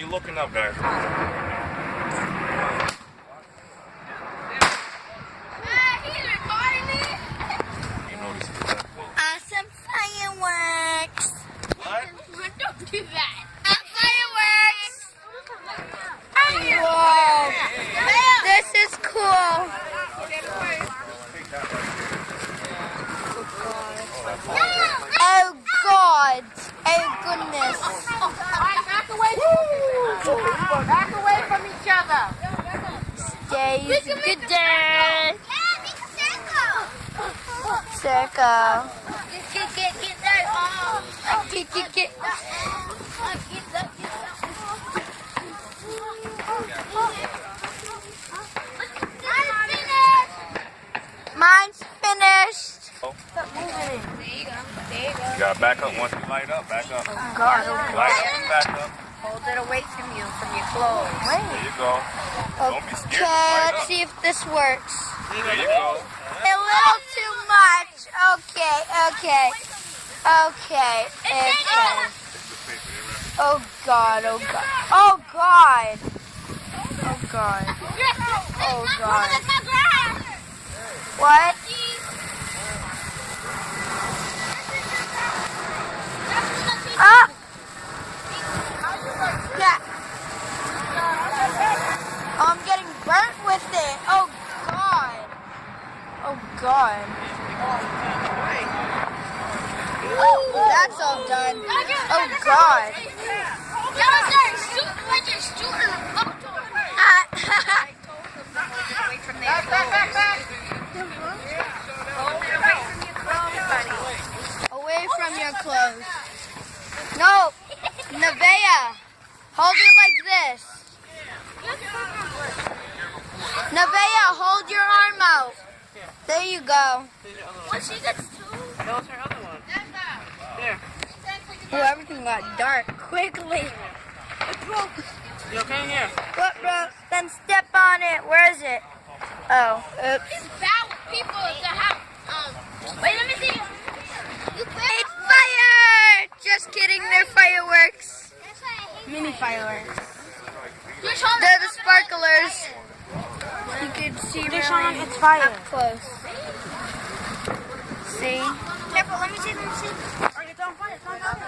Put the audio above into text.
you looking up, guys? He's recording me. You know this is that close. Awesome fireworks. What? Don't do that. Fireworks. Whoa. This is cool. Oh God. Oh goodness. Back away from each other. Today's a good day. Circle. Get. Mine's finished. Oh. Stop moving it. There you go. You gotta back up once you light up. Back up. Oh God. Light up, back up. Hold it away from your clothes. There you go. Don't be scared. Okay, Light let's up. see if this works. There you go. A little too much. Okay. Oh God. What? Ah! Yeah. Oh, I'm getting burnt with it. Oh God. Oh, that's all done. Oh God. Away from their clothes. Hold it away from your clothes, buddy. Away from your clothes. No, Nevaeh, hold it like this. Nevaeh, hold your arm out. There you go. Those are other ones. There. Oh, everything got dark quickly. You okay here? What, bro? Then step on it. Where is it? Oh, oops. It's bad with people to have, wait, let me see. It's fire! Just kidding, they're fireworks. Mini fireworks. They're the sparklers. You can see really It's fire. up close. See? Careful, let me see. It's on fire. It's on fire.